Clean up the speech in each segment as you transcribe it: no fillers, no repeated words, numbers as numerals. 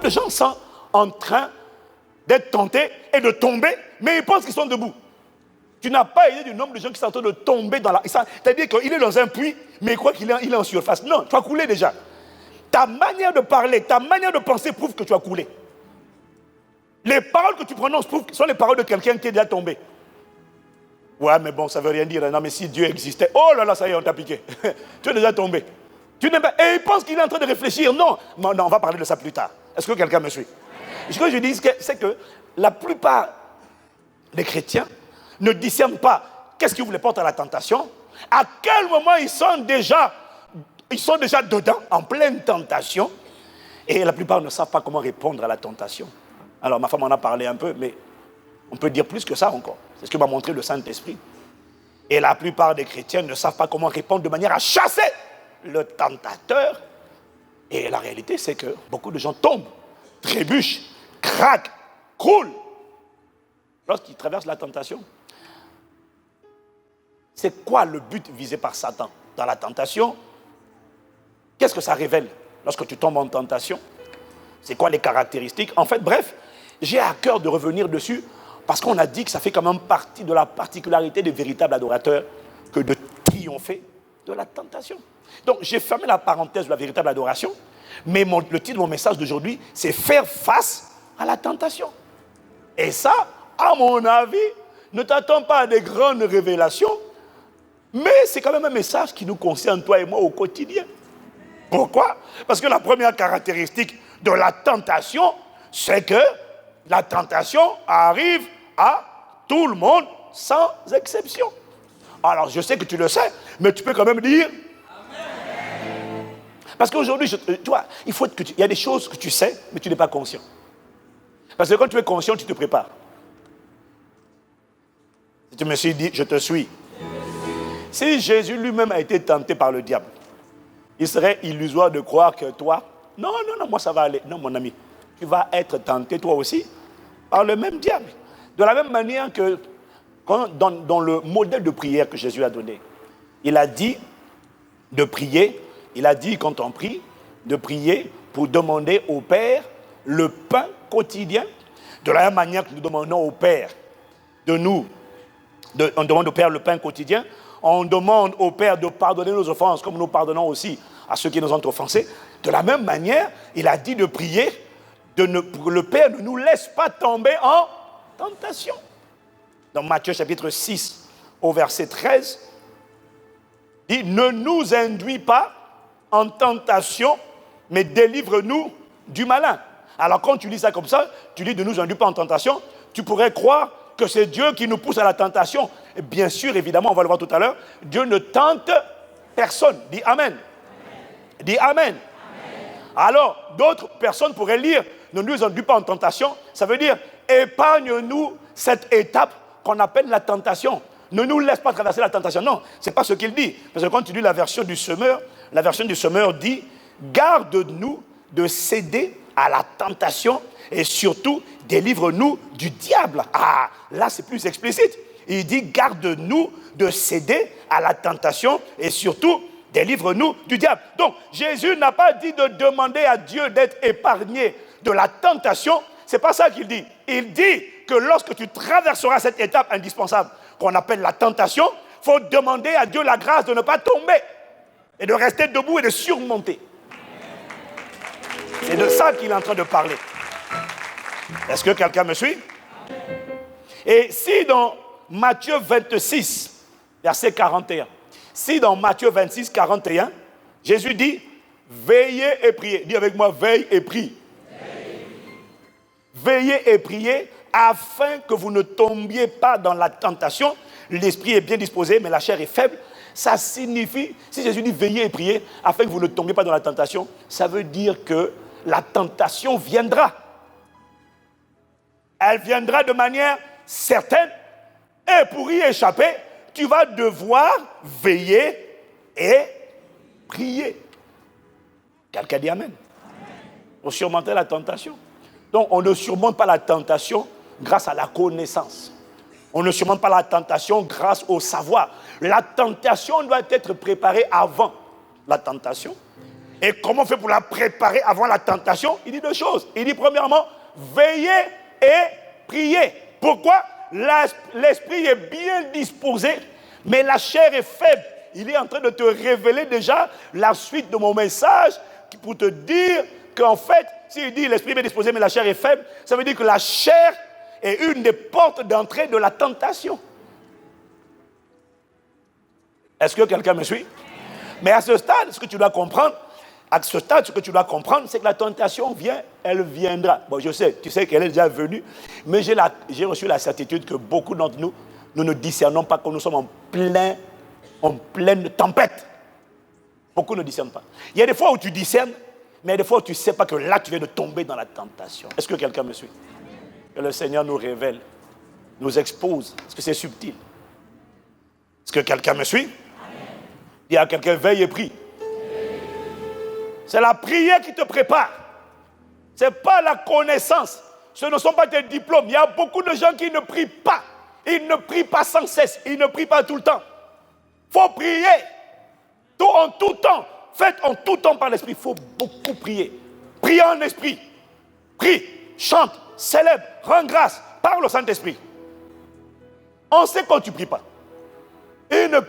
de gens sont en train d'être tentés et de tomber, mais ils pensent qu'ils sont debout. Tu n'as pas idée du nombre de gens qui sont en train de tomber dans la... C'est-à-dire qu'il est dans un puits, mais il croit qu'il est en surface. Non, tu as coulé déjà. Ta manière de parler, ta manière de penser prouve que tu as coulé. Les paroles que tu prononces prouvent que sont les paroles de quelqu'un qui est déjà tombé. Ouais, mais bon, ça ne veut rien dire. Non, mais si Dieu existait, oh là là, ça y est, on t'a piqué. Tu es déjà tombé. Tu n'es pas... Et il pense qu'il est en train de réfléchir. Non, on va parler de ça plus tard. Est-ce que quelqu'un me suit? Ce que je dis, c'est que la plupart des chrétiens ne discernent pas qu'est-ce qui vous les porte à la tentation, à quel moment ils sont déjà dedans, en pleine tentation, et la plupart ne savent pas comment répondre à la tentation. Alors ma femme en a parlé un peu, mais on peut dire plus que ça encore. C'est ce que m'a montré le Saint-Esprit. Et la plupart des chrétiens ne savent pas comment répondre de manière à chasser le tentateur. Et la réalité, c'est que beaucoup de gens tombent, trébuchent, craquent, croulent lorsqu'ils traversent la tentation. C'est quoi le but visé par Satan dans la tentation? Qu'est-ce que ça révèle lorsque tu tombes en tentation? C'est quoi les caractéristiques? En fait, bref, j'ai à cœur de revenir dessus parce qu'on a dit que ça fait quand même partie de la particularité des véritables adorateurs que de triompher de la tentation. Donc, j'ai fermé la parenthèse de la véritable adoration, mais le titre de mon message d'aujourd'hui, c'est « Faire face à la tentation ». Et ça, à mon avis, ne t'attends pas à des grandes révélations, mais c'est quand même un message qui nous concerne, toi et moi, au quotidien. Pourquoi? Parce que la première caractéristique de la tentation, c'est que la tentation arrive à tout le monde, sans exception. Alors, je sais que tu le sais, mais tu peux quand même dire... Amen. Parce qu'aujourd'hui, tu vois, il y a des choses que tu sais, mais tu n'es pas conscient. Parce que quand tu es conscient, tu te prépares. Si tu me suis dit, je te suis. Si Jésus lui-même a été tenté par le diable, il serait illusoire de croire que toi, non, moi ça va aller. Non, mon ami, tu vas être tenté toi aussi par le même diable. De la même manière que dans le modèle de prière que Jésus a donné, il a dit de prier, il a dit quand on prie, de prier pour demander au Père le pain quotidien. De la même manière que nous demandons au Père on demande au Père le pain quotidien, on demande au Père de pardonner nos offenses comme nous pardonnons aussi à ceux qui nous ont offensés. De la même manière, il a dit de prier pour que le Père ne nous laisse pas tomber en tentation. Dans Matthieu chapitre 6 au verset 13, il dit « Ne nous induis pas en tentation, mais délivre-nous du malin. » Alors quand tu lis ça comme ça, tu dis « Ne nous induis pas en tentation », tu pourrais croire que c'est Dieu qui nous pousse à la tentation. Et bien sûr, évidemment, on va le voir tout à l'heure, Dieu ne tente personne. Dis Amen. Amen. Dis Amen. Amen. Alors, d'autres personnes pourraient lire « Ne nous induis pas en tentation », ça veut dire « Épargne-nous cette étape qu'on appelle la tentation. Ne nous laisse pas traverser la tentation. » Non, ce n'est pas ce qu'il dit. Parce que quand tu lis la version du semeur dit « Garde-nous de céder à la tentation et surtout, délivre-nous du diable. » Ah, là c'est plus explicite. Il dit, garde-nous de céder à la tentation et surtout, délivre-nous du diable. Donc, Jésus n'a pas dit de demander à Dieu d'être épargné de la tentation. C'est pas ça qu'il dit. Il dit que lorsque tu traverseras cette étape indispensable qu'on appelle la tentation, il faut demander à Dieu la grâce de ne pas tomber et de rester debout et de surmonter. C'est de ça qu'il est en train de parler. Est-ce que quelqu'un me suit? Et si dans Matthieu 26, verset 41, si dans Matthieu 26, 41, Jésus dit, veillez et priez. Dis avec moi, veille et prie. Veillez et priez afin que vous ne tombiez pas dans la tentation. L'esprit est bien disposé, mais la chair est faible. Ça signifie, si Jésus dit veillez et priez afin que vous ne tombiez pas dans la tentation, ça veut dire que la tentation viendra. Elle viendra de manière certaine. Et pour y échapper, tu vas devoir veiller et prier. Quelqu'un dit Amen. Pour surmonter la tentation. Donc, on ne surmonte pas la tentation grâce à la connaissance. On ne surmonte pas la tentation grâce au savoir. La tentation doit être préparée avant la tentation. Et comment on fait pour la préparer avant la tentation? Il dit deux choses. Il dit premièrement, veillez et priez. Pourquoi? L'esprit est bien disposé, mais la chair est faible. Il est en train de te révéler déjà la suite de mon message pour te dire qu'en fait, s'il dit l'esprit est bien disposé, mais la chair est faible, ça veut dire que la chair est une des portes d'entrée de la tentation. Est-ce que quelqu'un me suit? Mais à ce stade, ce que tu dois comprendre, c'est que la tentation vient, elle viendra. Bon, je sais, tu sais qu'elle est déjà venue, mais j'ai reçu la certitude que beaucoup d'entre nous, nous ne discernons pas que nous sommes en pleine tempête. Beaucoup ne discernent pas. Il y a des fois où tu discernes, mais il y a des fois où tu ne sais pas que là, tu viens de tomber dans la tentation. Est-ce que quelqu'un me suit? Que le Seigneur nous révèle, nous expose, parce que c'est subtil. Est-ce que quelqu'un me suit? Il y a quelqu'un, veille et prie. C'est la prière qui te prépare. Ce n'est pas la connaissance. Ce ne sont pas tes diplômes. Il y a beaucoup de gens qui ne prient pas. Ils ne prient pas sans cesse. Ils ne prient pas tout le temps. Il faut prier. Tout en tout temps. Faites en tout temps par l'esprit. Il faut beaucoup prier. Priez en esprit. Prie, chante, célèbre, rends grâce. Parle au Saint-Esprit. On sait quand tu ne pries pas. Une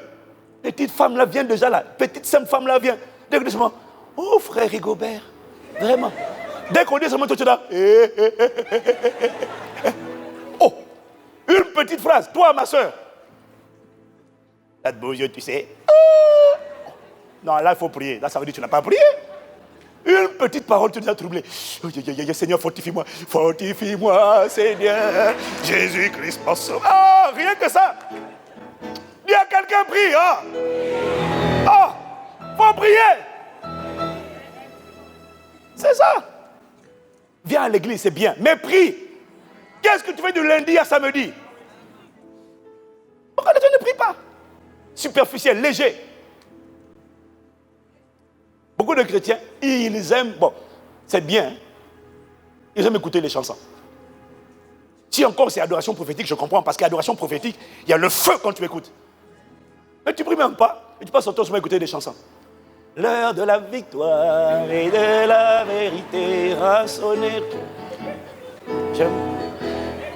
petite femme là vient déjà là. Petite simple femme là vient. Dès que doucement, oh frère Rigobert, vraiment. Dès qu'on dit seulement, toi tu es là. Oh, une petite phrase. Toi ma soeur. Là de beaux yeux, tu sais. Non, là il faut prier. Là ça veut dire que tu n'as pas prié. Une petite parole, tu nous as troublé. Seigneur, fortifie-moi. Fortifie-moi, Seigneur. Jésus-Christ, mon sauveur. Ah, rien que ça. Il y a quelqu'un prie, hein? Oh, faut prier. C'est ça. Viens à l'église, c'est bien. Mais prie. Qu'est-ce que tu fais du lundi à samedi? Pourquoi tu ne pries pas? Superficiel, léger. Beaucoup de chrétiens, ils aiment, bon, c'est bien, hein? Ils aiment écouter les chansons. Si encore c'est adoration prophétique, je comprends, parce qu'adoration prophétique, il y a le feu quand tu écoutes. Mais tu ne pries même pas, et tu passes ton temps à écouter des chansons. L'heure de la victoire et de la vérité a sonné.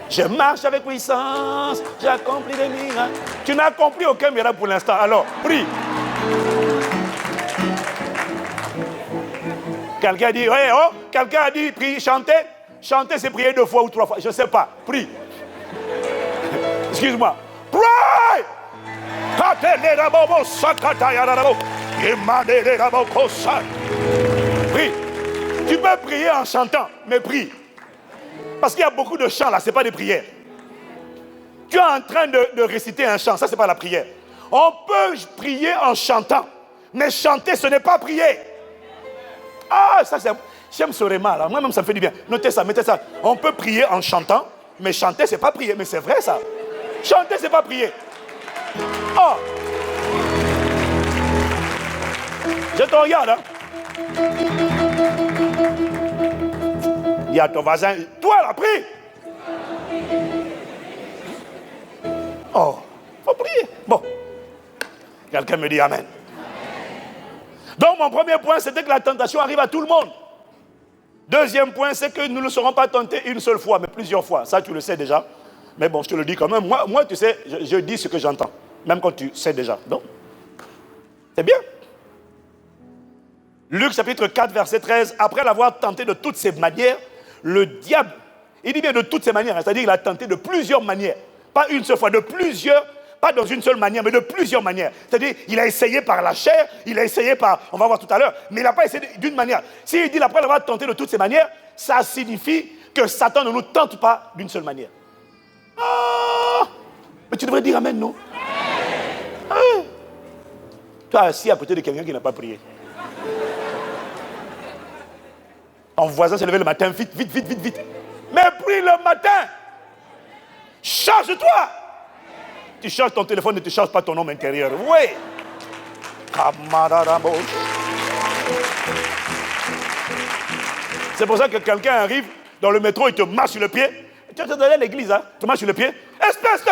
Je marche avec puissance, j'accomplis des miracles. Tu n'as accompli aucun miracle pour l'instant, alors prie. Quelqu'un a dit, ouais, oh, quelqu'un a dit, prie, chanter. Chanter, c'est prier 2 fois ou 3 fois. Je ne sais pas. Prie. Excuse-moi. Prie. Prie. Tu peux prier en chantant, mais prie. Parce qu'il y a beaucoup de chants là, ce n'est pas des prières. Tu es en train de réciter un chant, ça c'est pas la prière. On peut prier en chantant, mais chanter ce n'est pas prier. Ah, ça c'est... J'aime ce réma là, moi-même ça me fait du bien. Notez ça, mettez ça. On peut prier en chantant, mais chanter c'est pas prier. Mais c'est vrai ça. Chanter c'est pas prier. Oh. Je te regarde, hein. Il y a ton voisin, toi là, prie. Oh, faut prier. Bon. Quelqu'un me dit amen. Donc mon premier point, c'était que la tentation arrive à tout le monde. Deuxième point, c'est que nous ne serons pas tentés une seule fois, mais plusieurs fois. Ça, tu le sais déjà. Mais bon, je te le dis quand même. Moi tu sais, je dis ce que j'entends. Même quand tu sais déjà. Donc, c'est bien. Luc chapitre 4, verset 13. Après l'avoir tenté de toutes ses manières, le diable, il dit bien de toutes ses manières, c'est-à-dire qu'il a tenté de plusieurs manières. Pas une seule fois, de plusieurs, pas dans une seule manière, mais de plusieurs manières. C'est-à-dire, il a essayé par la chair, il a essayé par, on va voir tout à l'heure, mais il n'a pas essayé d'une manière. S'il dit après l'avoir tenté de toutes ces manières, ça signifie que Satan ne nous tente pas d'une seule manière. Ah, mais tu devrais dire amen, non? Ah, tu es assis à côté de quelqu'un qui n'a pas prié. Ton voisin s'est levé le matin, vite. Mais prie le matin. Charge-toi. Tu charges ton téléphone, ne te charges pas ton homme intérieur. Oui. C'est pour ça que quelqu'un arrive dans le métro, il te marche sur le pied. Tu es dans l'église, hein? Tu marches sur le pied. Espèce de...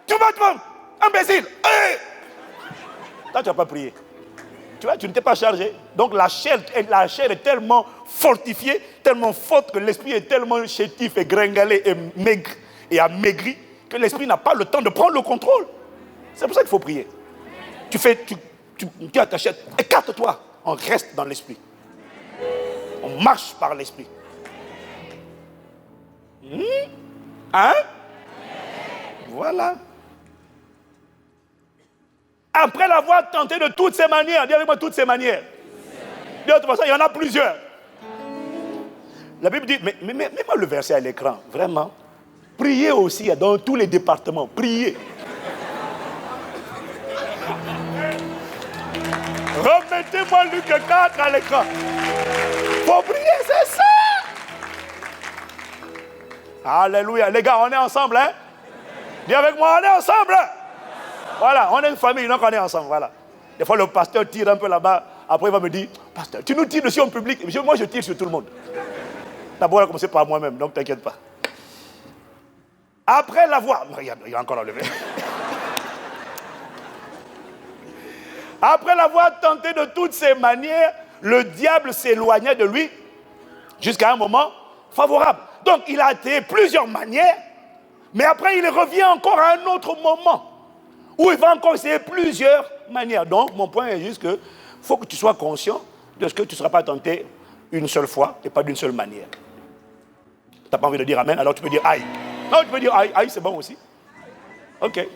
Tu vas, imbécile. Hey! Toi, tu n'as pas prié. tu vois, tu ne t'es pas chargé. Donc la chair est tellement fortifiée, tellement forte que l'esprit est tellement chétif et gringalé et maigre et amaigri que l'esprit n'a pas le temps de prendre le contrôle. C'est pour ça qu'il faut prier. Tu dis à ta chair, écarte-toi, on reste dans l'esprit. On marche par l'esprit. Hein? Voilà. Après l'avoir tenté de toutes ces manières, dis avec moi toutes ces manières. De toute façon, il y en a plusieurs. La Bible dit, mais mets-moi le verset à l'écran, vraiment. Priez aussi dans tous les départements, priez. Remettez-moi Luc 4 à l'écran. Faut prier, c'est ça. Alléluia. Les gars, on est ensemble, hein? Dis avec moi, on est ensemble. Voilà, on est une famille, donc on est ensemble, voilà. Des fois, le pasteur tire un peu là-bas. Après, il va me dire, pasteur, tu nous tires dessus en public. Moi, je tire sur tout le monde. D'abord, on a commencé par moi-même, donc t'inquiète pas. Après l'avoir... Regarde, il a encore enlevé. Après l'avoir tenté de toutes ces manières, le diable s'éloignait de lui jusqu'à un moment favorable. Donc, il a été plusieurs manières, mais après, il revient encore à un autre moment où il va encore essayer plusieurs manières. Donc, mon point est juste que faut que tu sois conscient de ce que tu ne seras pas tenté une seule fois et pas d'une seule manière. Tu n'as pas envie de dire amen, alors tu peux dire aïe. Non, tu peux dire aïe, aïe c'est bon aussi. Ok.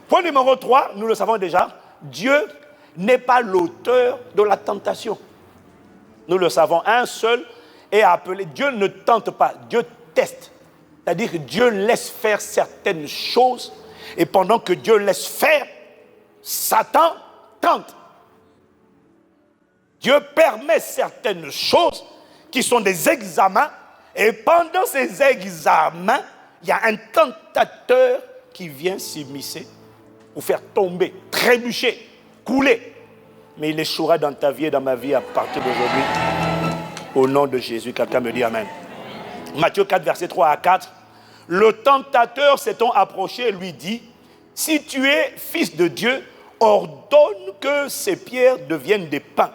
Point numéro 3, nous le savons déjà, Dieu n'est pas l'auteur de la tentation. Nous le savons, un seul est appelé. Dieu ne tente pas, Dieu teste. C'est-à-dire que Dieu laisse faire certaines choses et pendant que Dieu laisse faire, Satan tente. Dieu permet certaines choses qui sont des examens et pendant ces examens, il y a un tentateur qui vient s'immiscer pour faire tomber, trébucher, couler. Mais il échouera dans ta vie et dans ma vie à partir d'aujourd'hui. Au nom de Jésus, quelqu'un me dit amen. Matthieu 4, versets 3 à 4. Le tentateur s'étant approché lui dit, si tu es fils de Dieu, ordonne que ces pierres deviennent des pains.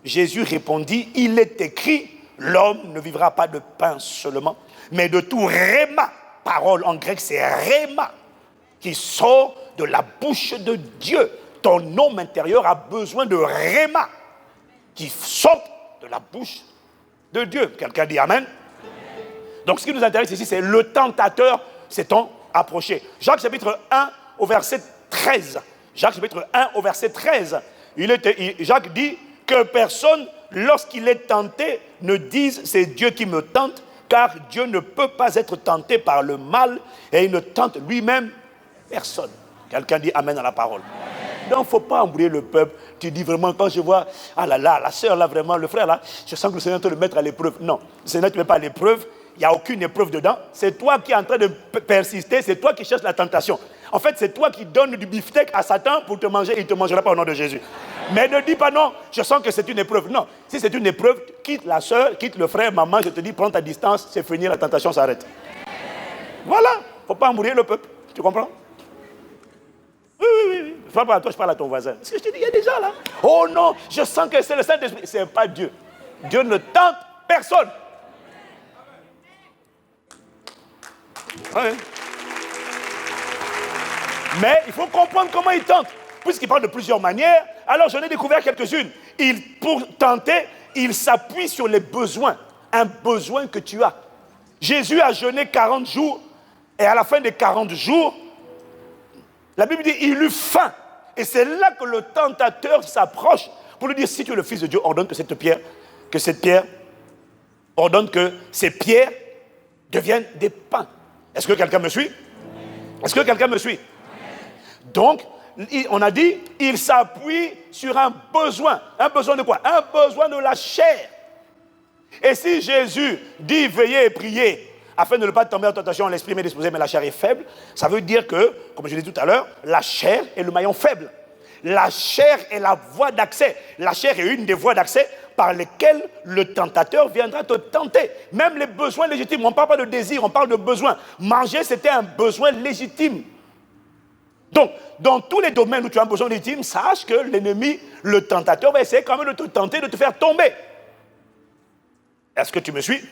Jésus répondit, il est écrit, l'homme ne vivra pas de pain seulement, mais de tout rhéma. Parole en grec, c'est rhéma, qui sort de la bouche de Dieu. Ton homme intérieur a besoin de rhéma, qui sort de la bouche de Dieu. Quelqu'un dit amen? Donc ce qui nous intéresse ici, c'est le tentateur s'étant approché. Jacques chapitre 1 au verset 13. Jacques chapitre 1 au verset 13. Jacques dit que personne, lorsqu'il est tenté, ne dise c'est Dieu qui me tente, car Dieu ne peut pas être tenté par le mal et il ne tente lui-même personne. Quelqu'un dit amen à la parole. Donc, il ne faut pas embrouiller le peuple. Tu dis vraiment, quand je vois, ah là là, la sœur là, vraiment, le frère là, je sens que le Seigneur est en train de mettre à l'épreuve. Non, le Seigneur ne te met pas à l'épreuve. Il n'y a aucune épreuve dedans. C'est toi qui es en train de persister. C'est toi qui cherches la tentation. En fait, c'est toi qui donnes du beefsteak à Satan pour te manger. Il ne te mangera pas au nom de Jésus. Mais ne dis pas non, je sens que c'est une épreuve. Non, si c'est une épreuve, quitte la sœur, quitte le frère, maman, je te dis, prends ta distance, c'est fini, la tentation s'arrête. Voilà, il ne faut pas embrouiller le peuple. Tu comprends? Oui. Je ne parle pas à toi, je parle à ton voisin. Ce que je te dis, il y a des gens là. Oh non, je sens que c'est le Saint-Esprit. Ce n'est pas Dieu. Dieu ne tente personne. Ouais. Mais il faut comprendre comment il tente. Puisqu'il parle de plusieurs manières, alors j'en ai découvert quelques-unes. Pour tenter, il s'appuie sur les besoins. Un besoin que tu as. Jésus a jeûné 40 jours. Et à la fin des 40 jours, la Bible dit il eut faim. Et c'est là que le tentateur s'approche pour lui dire si tu es le Fils de Dieu, ordonne que ces pierres deviennent des pains. Est-ce que quelqu'un me suit? Est-ce que quelqu'un me suit? Donc, on a dit, il s'appuie sur un besoin. Un besoin de quoi? Un besoin de la chair. Et si Jésus dit veillez et priez, afin de ne pas tomber en tentation, l'esprit est disposé, mais la chair est faible, ça veut dire que, comme je l'ai dit tout à l'heure, la chair est le maillon faible. La chair est la voie d'accès. La chair est une des voies d'accès par lesquelles le tentateur viendra te tenter. Même les besoins légitimes, on ne parle pas de désir, on parle de besoin. Manger, c'était un besoin légitime. Donc, dans tous les domaines où tu as besoin d'ultime, sache que l'ennemi, le tentateur, va essayer quand même de te tenter, de te faire tomber. Est-ce que tu me suis?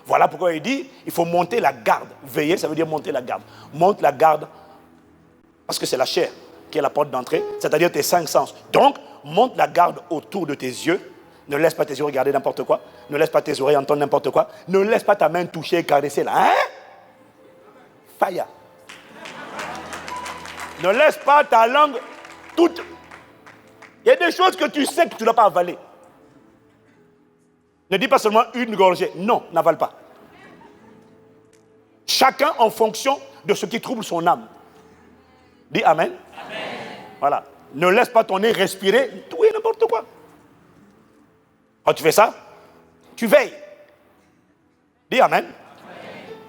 Voilà pourquoi il dit, il faut monter la garde. Veiller, ça veut dire monter la garde. Monte la garde, parce que c'est la chair qui est la porte d'entrée, c'est-à-dire tes 5 sens. Donc, monte la garde autour de tes yeux. Ne laisse pas tes yeux regarder n'importe quoi. Ne laisse pas tes oreilles entendre n'importe quoi. Ne laisse pas ta main toucher et caresser là. Hein? Faya. Ne laisse pas ta langue toute... Il y a des choses que tu sais que tu ne dois pas avaler. Ne dis pas seulement une gorgée. Non, n'avale pas. Chacun en fonction de ce qui trouble son âme. Dis Amen. Amen. Voilà. Ne laisse pas ton nez respirer tout et n'importe quoi. Quand tu fais ça, tu veilles. Dis Amen. Amen.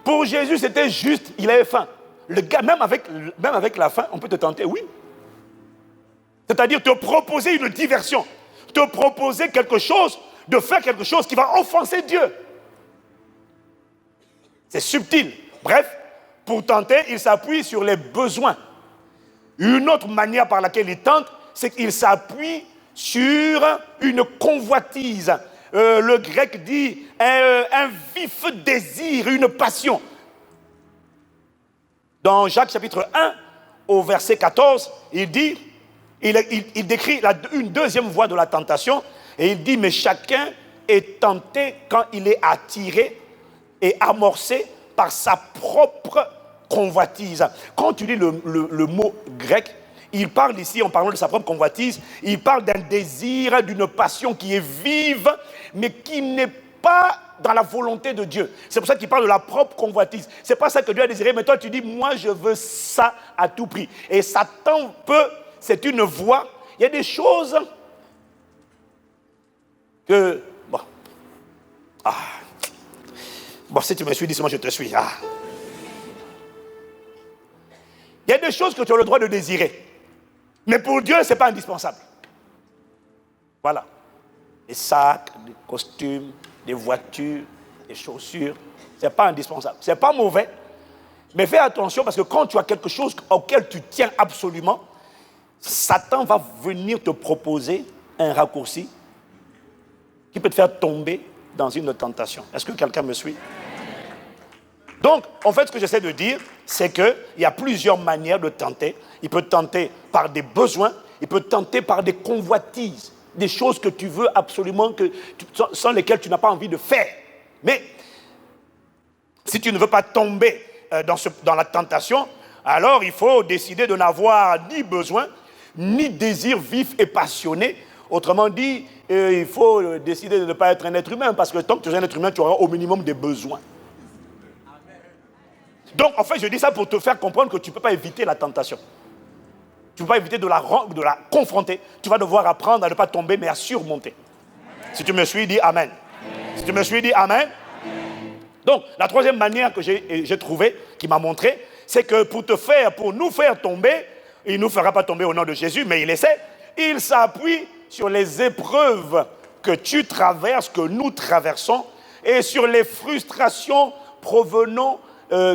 Pour Jésus, c'était juste, il avait faim. Le gars, même avec la faim, on peut te tenter, oui. C'est-à-dire te proposer une diversion. Te proposer quelque chose, de faire quelque chose qui va offenser Dieu. C'est subtil. Bref, pour tenter, il s'appuie sur les besoins. Une autre manière par laquelle il tente, c'est qu'il s'appuie sur une convoitise. Le grec dit un vif désir, une passion. Dans Jacques chapitre 1, au verset 14, il dit, il décrit une deuxième voie de la tentation, et il dit, mais chacun est tenté quand il est attiré et amorcé par sa propre convoitise. Quand tu lis le mot grec, il parle ici, en parlant de sa propre convoitise, il parle d'un désir, d'une passion qui est vive, mais qui n'est pas dans la volonté de Dieu. C'est pour ça qu'il parle de la propre convoitise. C'est pas ça que Dieu a désiré, mais toi tu dis, moi je veux ça à tout prix. Et Satan c'est une voie. Il y a des choses que, bon, si tu me suis, dis-moi je te suis. Il y a des choses que tu as le droit de désirer. Mais pour Dieu, ce n'est pas indispensable. Voilà. Des sacs, des costumes, des voitures, des chaussures. Ce n'est pas indispensable. Ce n'est pas mauvais. Mais fais attention parce que quand tu as quelque chose auquel tu tiens absolument, Satan va venir te proposer un raccourci qui peut te faire tomber dans une tentation. Est-ce que quelqu'un me suit? Donc, en fait, ce que j'essaie de dire, c'est qu'il y a plusieurs manières de tenter. Il peut tenter par des besoins, il peut tenter par des convoitises, des choses que tu veux absolument, sans lesquelles tu n'as pas envie de faire. Mais, si tu ne veux pas tomber dans la tentation, alors il faut décider de n'avoir ni besoin, ni désir vif et passionné. Autrement dit, il faut décider de ne pas être un être humain, parce que tant que tu es un être humain, tu auras au minimum des besoins. Donc, en fait, je dis ça pour te faire comprendre que tu ne peux pas éviter la tentation. Tu ne peux pas éviter de la confronter. Tu vas devoir apprendre à ne pas tomber, mais à surmonter. Amen. Si tu me suis, dis Amen. Amen. Si tu me suis, dis Amen. Amen. Donc, la troisième manière que j'ai trouvée, qui m'a montré, c'est que pour nous faire tomber, il ne nous fera pas tomber au nom de Jésus, mais il essaie, il s'appuie sur les épreuves que tu traverses, que nous traversons, et sur les frustrations provenant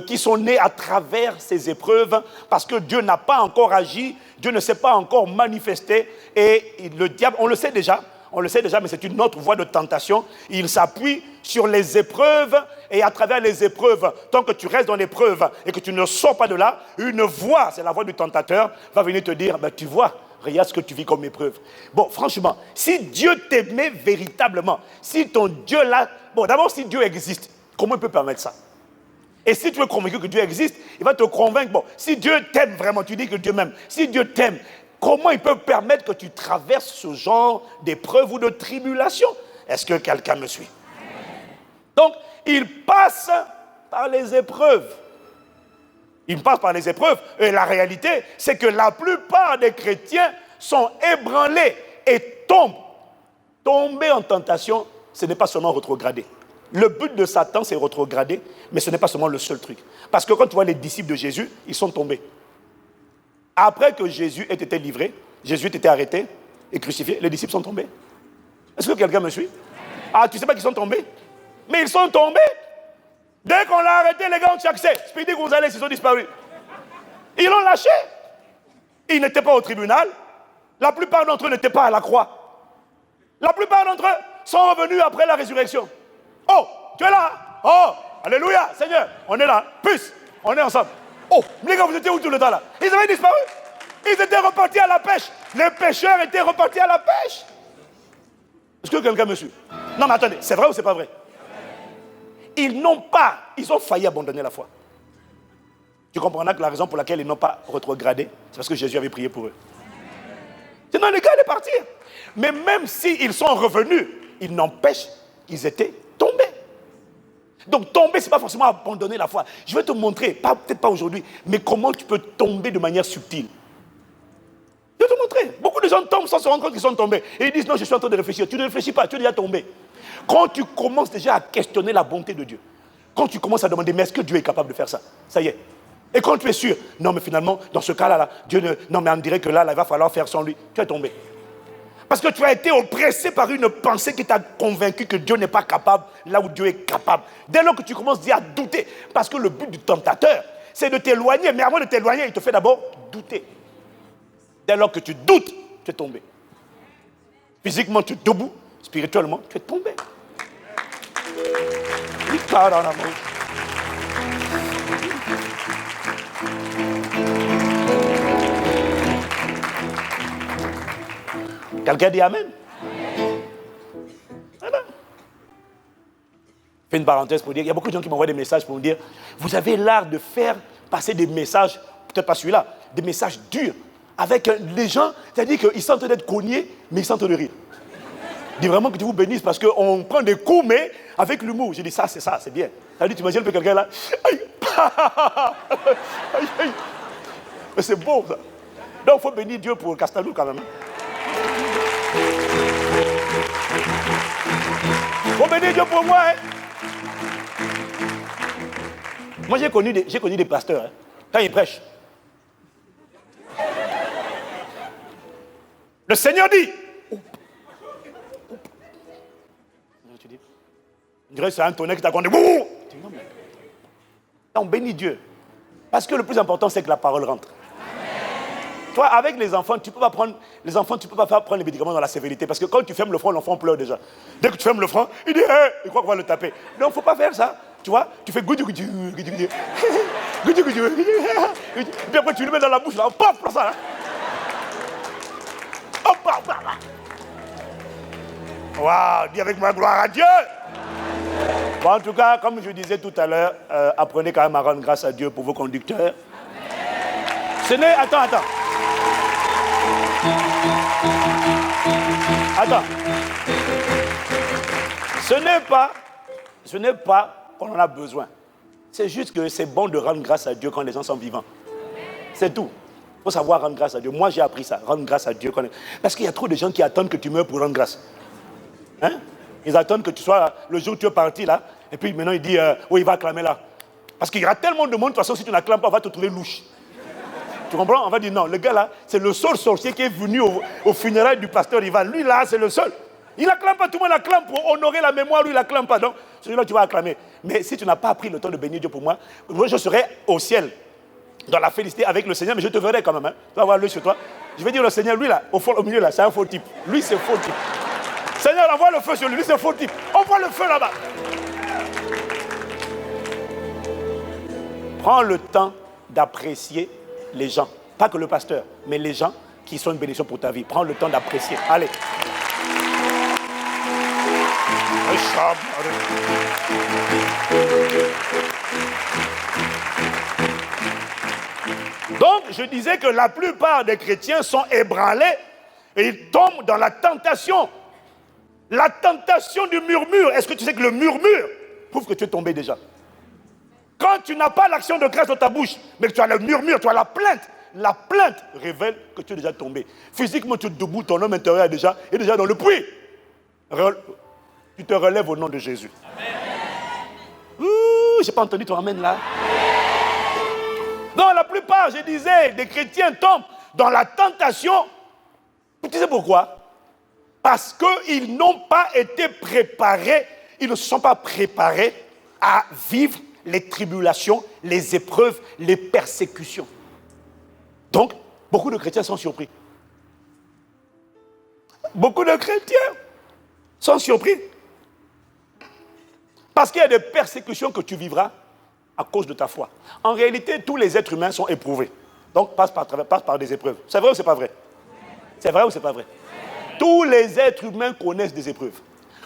qui sont nés à travers ces épreuves, parce que Dieu n'a pas encore agi, Dieu ne s'est pas encore manifesté, et le diable, on le sait déjà, mais c'est une autre voie de tentation. Il s'appuie sur les épreuves, et à travers les épreuves, tant que tu restes dans l'épreuve et que tu ne sors pas de là, une voix, c'est la voix du tentateur, va venir te dire, tu vois, regarde ce que tu vis comme épreuve. Bon, franchement, si Dieu t'aimait véritablement, si ton Dieu là, bon, d'abord, si Dieu existe, comment il peut permettre ça? Et si tu es convaincu que Dieu existe, il va te convaincre, bon, si Dieu t'aime vraiment, tu dis que Dieu m'aime, si Dieu t'aime, comment il peut permettre que tu traverses ce genre d'épreuve ou de tribulation? Est-ce que quelqu'un me suit? Donc, il passe par les épreuves. Il passe par les épreuves, et la réalité, c'est que la plupart des chrétiens sont ébranlés et tombent. Tomber en tentation, ce n'est pas seulement rétrograder. Le but de Satan, c'est rétrograder, mais ce n'est pas seulement le seul truc. Parce que quand tu vois les disciples de Jésus, ils sont tombés. Après que Jésus ait été livré, Jésus ait été arrêté et crucifié, les disciples sont tombés. Est-ce que quelqu'un me suit? Ah, tu ne sais pas qu'ils sont tombés? Mais ils sont tombés. Dès qu'on l'a arrêté, les gars ont chassé. Speedy Gonzalez, ils sont disparus. Ils l'ont lâché. Ils n'étaient pas au tribunal. La plupart d'entre eux n'étaient pas à la croix. La plupart d'entre eux sont revenus après la résurrection. Oh, tu es là? Oh, alléluia, Seigneur, on est là. Plus, on est ensemble. Oh, les gars, vous étiez où tout le temps là? Ils avaient disparu. Ils étaient repartis à la pêche. Les pêcheurs étaient repartis à la pêche. Est-ce que quelqu'un me suit? Non, mais attendez, c'est vrai ou c'est pas vrai? Ils ont failli abandonner la foi. Tu comprendras que la raison pour laquelle ils n'ont pas rétrogradé, c'est parce que Jésus avait prié pour eux. Sinon, les gars allaient partir. Mais même s'ils sont revenus, il n'empêche qu'ils étaient tombés. Donc tomber, ce n'est pas forcément abandonner la foi. Je vais te montrer, peut-être pas aujourd'hui, mais comment tu peux tomber de manière subtile. Je vais te montrer. Beaucoup de gens tombent sans se rendre compte qu'ils sont tombés. Et ils disent, non, je suis en train de réfléchir. Tu ne réfléchis pas, tu es déjà tombé. Quand tu commences déjà à questionner la bonté de Dieu, quand tu commences à demander, mais est-ce que Dieu est capable de faire ça? Ça y est. Et quand tu es sûr, non mais finalement, dans ce cas-là, Dieu ne... Non mais on dirait que là, il va falloir faire sans lui. Tu es tombé. Parce que tu as été oppressé par une pensée qui t'a convaincu que Dieu n'est pas capable là où Dieu est capable. Dès lors que tu commences déjà à douter, parce que le but du tentateur, c'est de t'éloigner. Mais avant de t'éloigner, il te fait d'abord douter. Dès lors que tu doutes, tu es tombé. Physiquement, tu es debout. Spirituellement, tu es tombé. Quelqu'un dit Amen? Voilà. Je fais une parenthèse pour dire, il y a beaucoup de gens qui m'envoient des messages pour me dire, vous avez l'art de faire passer des messages, peut-être pas celui-là, des messages durs, avec les gens, c'est-à-dire qu'ils sont en train d'être cognés, mais ils sont en train de rire. Je dis vraiment que Dieu vous bénisse parce qu'on prend des coups, mais avec l'humour. J'ai dit ça, c'est bien. Ça dit, tu imagines que quelqu'un là, aïe, aïe, aïe. Mais c'est beau ça. Donc il faut bénir Dieu pour Castalou quand même. Il faut bénir Dieu pour moi. Hein. Moi j'ai connu des pasteurs, hein, quand ils prêchent. Le Seigneur dit. On dirait que c'est un tonnerre qui t'a conduit. On bénit Dieu. Parce que le plus important, c'est que la parole rentre. Toi, avec les enfants, tu ne peux pas prendre prendre les médicaments dans la sévérité. Parce que quand tu fermes le front, l'enfant pleure déjà. Dès que tu fermes le front, il dit, hey, il croit qu'on va le taper. Donc, il ne faut pas faire ça. Tu vois, tu fais goudi goudi goudi goudi. Goudi goudi goudi. Puis après, tu le mets dans la bouche, là, paf, pour ça. Là. Hop, hop, hop. Waouh, dis avec moi, gloire à Dieu. Bon, en tout cas, comme je disais tout à l'heure, apprenez quand même à rendre grâce à Dieu pour vos conducteurs. Ce n'est... Attends. Ce n'est pas qu'on en a besoin. C'est juste que c'est bon de rendre grâce à Dieu quand les gens sont vivants. C'est tout. Il faut savoir rendre grâce à Dieu. Moi, j'ai appris ça, rendre grâce à Dieu. Parce qu'il y a trop de gens qui attendent que tu meurs pour rendre grâce. Hein? Ils attendent que tu sois le jour où tu es parti là, et puis maintenant il dit, oui, il va acclamer là. Parce qu'il y aura tellement de monde, de toute façon, si tu n'acclames pas, on va te trouver louche. Tu comprends? On va dire non, le gars là, c'est le seul sorcier qui est venu au funérailles du pasteur Ivan. Lui là, c'est le seul. Il n'acclame pas, tout le monde acclame pour honorer la mémoire, lui il n'acclame pas. Donc, celui-là, tu vas acclamer. Mais si tu n'as pas pris le temps de bénir Dieu pour moi, je serai au ciel, dans la félicité avec le Seigneur, mais je te verrai quand même. Hein. Tu vas voir lui sur toi. Je vais dire au Seigneur, lui là, au milieu là, c'est un faux type. Lui, c'est faux type. Seigneur, envoie le feu sur lui, c'est faux type. Envoie le feu là-bas. Prends le temps d'apprécier les gens. Pas que le pasteur, mais les gens qui sont une bénédiction pour ta vie. Prends le temps d'apprécier. Allez. Donc, je disais que la plupart des chrétiens sont ébranlés et ils tombent dans la tentation. La tentation du murmure. Est-ce que tu sais que le murmure prouve que tu es tombé déjà? Quand tu n'as pas l'action de grâce dans ta bouche, mais que tu as le murmure, tu as la plainte révèle que tu es déjà tombé. Physiquement, tu es debout, ton homme intérieur est déjà dans le puits. Tu te relèves au nom de Jésus. Amen. J'ai pas entendu ton amen là. Donc la plupart, je disais, des chrétiens tombent dans la tentation. Tu sais pourquoi? Parce qu'ils n'ont pas été préparés, ils ne se sont pas préparés à vivre les tribulations, les épreuves, les persécutions. Donc, Beaucoup de chrétiens sont surpris. Beaucoup de chrétiens sont surpris. Parce qu'il y a des persécutions que tu vivras à cause de ta foi. En réalité, tous les êtres humains sont éprouvés. Donc, passe par des épreuves. C'est vrai ou c'est pas vrai? C'est vrai ou c'est pas vrai? Tous les êtres humains connaissent des épreuves.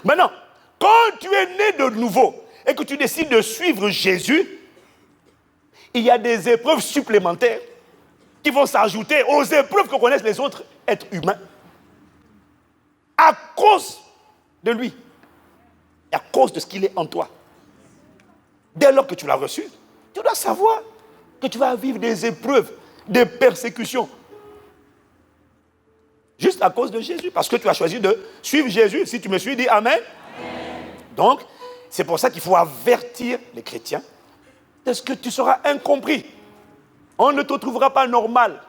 Maintenant, quand tu es né de nouveau et que tu décides de suivre Jésus, il y a des épreuves supplémentaires qui vont s'ajouter aux épreuves que connaissent les autres êtres humains à cause de lui et à cause de ce qu'il est en toi. Dès lors que tu l'as reçu, tu dois savoir que tu vas vivre des épreuves, des persécutions. Juste à cause de Jésus, parce que tu as choisi de suivre Jésus. Si tu me suis, dis Amen. Amen. Donc, c'est pour ça qu'il faut avertir les chrétiens de ce que tu seras incompris. On ne te trouvera pas normal.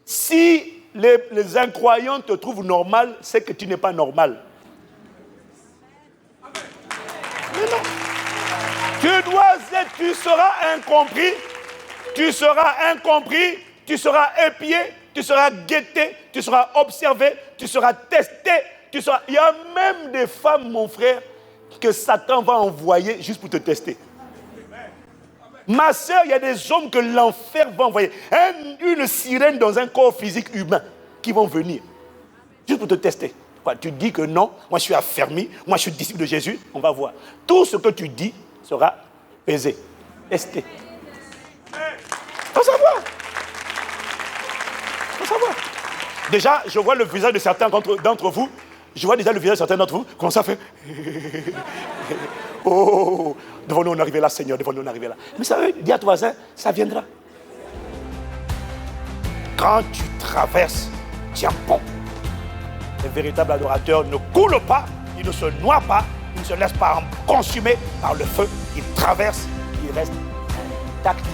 Si les incroyants te trouvent normal, c'est que tu n'es pas normal. Mais non. Tu seras incompris, tu seras épié, tu seras guetté, tu seras observé, tu seras testé, Il y a même des femmes, mon frère, que Satan va envoyer juste pour te tester. Ma soeur, il y a des hommes que l'enfer va envoyer. Une sirène dans un corps physique humain qui vont venir. Juste pour te tester. Tu dis que non, moi je suis affermi, moi je suis disciple de Jésus, on va voir. Tout ce que tu dis sera pesé, testé. Faut savoir. Faut savoir. Déjà, je vois le visage de certains d'entre vous. Je vois déjà le visage de certains d'entre vous. Comment ça fait? Oh, devons-nous en arriver là, Seigneur, devons-nous en arriver là. Mais ça veut dire à ton voisin, ça viendra. Quand tu traverses, tiens bon. Les véritables adorateurs ne coulent pas, ils ne se noient pas, ils ne se laissent pas consumer par le feu. Ils traversent, ils restent intacts.